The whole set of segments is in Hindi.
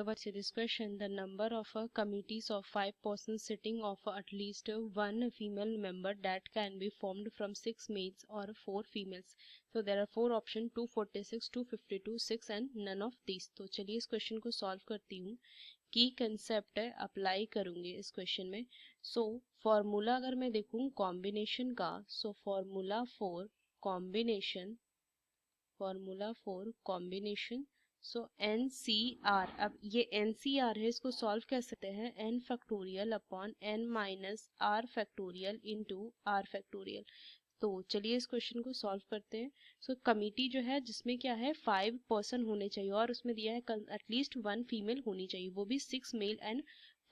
Hello, what's this question? The number of committees of 5 persons sitting of at least one female member that can be formed from 6 males or 4 females. So there are 4 options 246, 252, 6 and none of these. तो चलिए इस क्वेश्चन को सॉल्व करती हूँ की कंसेप्ट अप्लाई करूँगी इस क्वेश्चन में. सो फॉर्मूला अगर मैं देखूँ कॉम्बिनेशन का, so formula for combination so NCR. अब ये NCR है, इसको सॉल्व कर सकते हैं n factorial upon n minus r factorial into r factorial. तो चलिए इस क्वेश्चन को सॉल्व करते हैं. सो कमिटी जो है जिसमें क्या है 5 पर्सन होने चाहिए और उसमें दिया है एटलीस्ट 1 फीमेल होनी चाहिए, वो भी 6 मेल एंड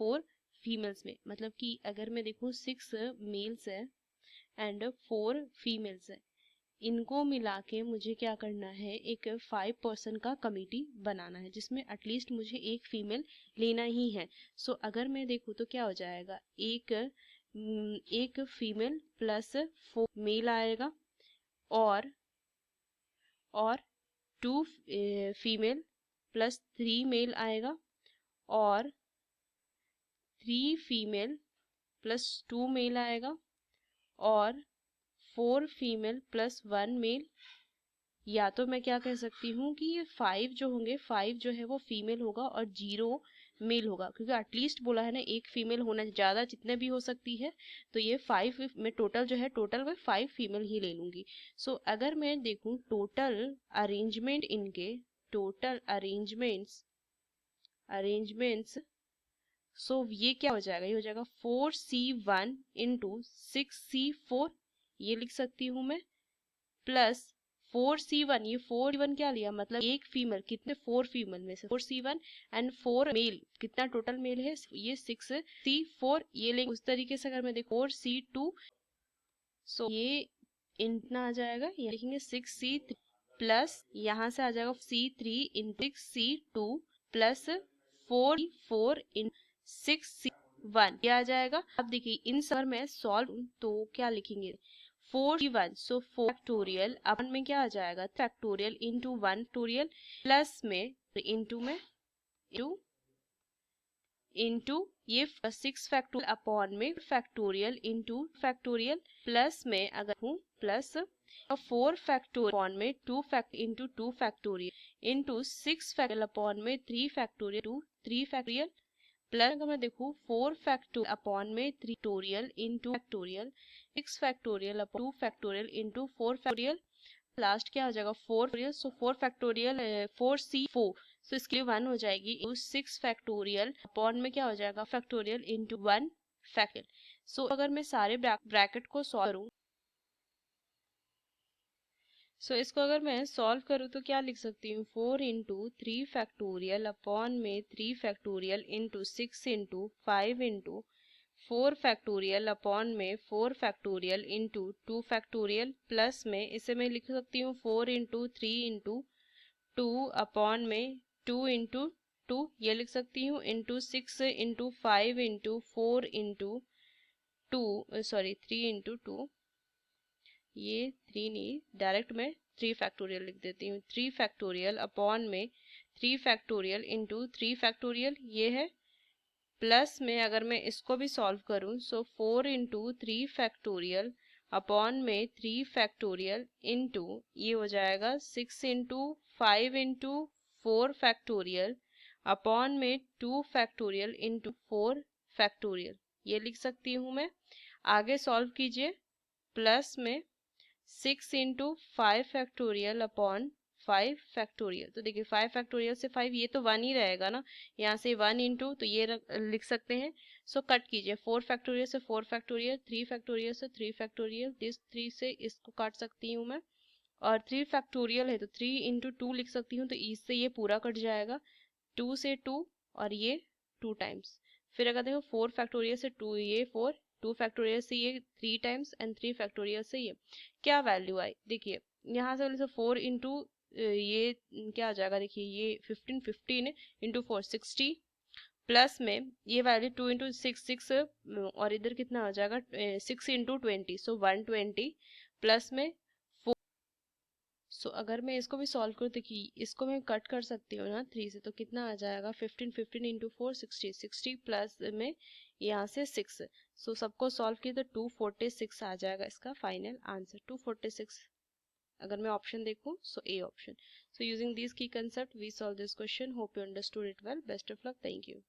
4 फीमेल्स में. मतलब कि अगर मैं देखूँ 6 मेल्स है एंड 4 फीमेल्स है, इनको मिला के मुझे क्या करना है, एक 5 पर्सन का कमिटी बनाना है जिसमें एटलीस्ट मुझे एक फीमेल लेना ही है. सो अगर मैं देखूँ तो क्या हो जाएगा, एक फीमेल प्लस 4 मेल आएगा और 2 फीमेल प्लस 3 मेल आएगा और 3 फीमेल प्लस 2 मेल आएगा और 4 फीमेल प्लस 1 मेल. या तो मैं क्या कह सकती हूँ कि ये 5 जो होंगे, 5 जो है वो फीमेल होगा और 0 मेल होगा, क्योंकि एटलीस्ट बोला है ना एक फीमेल होना, ज़्यादा जितने भी हो सकती है. तो ये 5 में टोटल जो है, टोटल में 5 फीमेल ही ले लूँगी. सो अगर मैं देखूँ टोटल अरेंजमेंट्स सो ये क्या हो जाएगा, ये हो जाएगा 4C1 इंटू 6C4, ये लिख सकती हूँ मैं, प्लस 4C1. ये 4C1 क्या लिया, मतलब एक फीमेल, कितने 4 फीमेल में से 4C1 एंड 4 मेल, कितना टोटल मेल है ये 6C4, ये लेंगे. उस तरीके से अगर मैं देखो 4C2, सो ये इतना आ जाएगा, ये लिखेंगे 6C3 प्लस यहाँ से आ जाएगा C3 इन 6C2 प्लस 4 इन 6C1, ये आ जाएगा. अब देखिए इन सब में सॉल्व तो क्या लिखेंगे 4C1, सो 4 फैक्टोरियल अपन में क्या आ जाएगा फैक्टोरियल इंटू 1 फैक्टोरियल प्लस में इंटू ये 6 फैक्टोरियल अपॉन में फैक्टोरियल इंटू फैक्टोरियल प्लस में अगर हूँ प्लस 4 फैक्टोरियल अपॉन में 2 into 2 factorial into 6 factorial upon में 3 फैक्टोरियल टू 3 फैक्टोरियल प्लस अगर मैं देखूँ 4 फैक्टोरियल अपॉन में 3 factorial into factorial 6 factorial upon 2 factorial into 4 factorial, last क्या हो जाएगा 4 फैक्टोरियल. सो 4 फैक्टोरियल 4C4, सो इसके लिए 1 हो जाएगी. 6 फैक्टोरियल अपॉन में क्या हो जाएगा फैक्टोरियल इंटू 1 फैक्टोरियल. सो अगर मैं सारे ब्रैकेट को सॉल्व करूँ, सो इसको अगर मैं सॉल्व करूँ तो क्या लिख सकती हूँ 4 इंटू 3 फैक्टोरियल अपॉन में 3 factorial into 6 into 5 into 4 factorial upon में 4 फैक्टोरियल इंटू 2 फैक्टोरियल प्लस में इसे मैं लिख सकती हूँ 4 इंटू 3 इंटू 2 अपॉन में 2 इंटू 2, ये लिख सकती हूँ into 6 into 5 into 4 into 2 sorry 3 into 2, ये 3 नहीं, डायरेक्ट मैं 3 फैक्टोरियल लिख देती हूँ. 3 फैक्टोरियल अपॉन में 3 फैक्टोरियल इंटू 3 फैक्टोरियल, ये है प्लस में अगर मैं इसको भी सॉल्व करूँ सो 4 इंटू 3 फैक्टोरियल अपॉन में 3 फैक्टोरियल इंटू ये हो जाएगा 6 इंटू 5 इंटू 4 फैक्टोरियल अपॉन में 2 फैक्टोरियल इंटू 4 फैक्टोरियल, ये लिख सकती हूँ मैं. आगे सॉल्व कीजिए प्लस में 6 इंटू 5 फैक्टोरियल अपॉन 5 फैक्टोरियल. तो देखिए 5 फैक्टोरियल से 5, ये तो 1 ही रहेगा ना, यहाँ से 1 इंटू तो ये लिख सकते हैं. सो कट कीजिए 4 फैक्टोरियल से 4 फैक्टोरियल, 3 फैक्टोरियल से 3 फैक्टोरियल, दिस 3 से इसको काट सकती हूँ मैं, और 3 फैक्टोरियल है तो 3 इंटू 2 लिख सकती हूँ, तो इससे ये पूरा कट जाएगा 2 से 2 और ये 2 टाइम्स. फिर अगर देखो 4 फैक्टोरियल से 2 ये 4, 2 फैक्टोरियल से ये 3 टाइम्स एंड 3 फैक्टोरियल से ये क्या वैल्यू आई, देखिए यहाँ से 4 इंटू ये क्या आ जाएगा, देखिए ये 15 इंटू 4 60 प्लस में ये वैल्यू 2 इंटू 6 और इधर कितना आ जाएगा 6 इंटू 20, सो 120 प्लस में 4, सो अगर मैं इसको भी सॉल्व करूँ, देखिए इसको मैं कट कर सकती हूँ ना 3 से, तो कितना आ जाएगा 15, 15 इंटू 4 60, 60 प्लस में यहाँ से 6, सो सबको सॉल्व किया तो 246 आ जाएगा इसका फाइनल आंसर 246। अगर मैं ऑप्शन देखूँ so A option. So using this की concept we solve this question. Hope you understood it well. Best of luck. Thank you.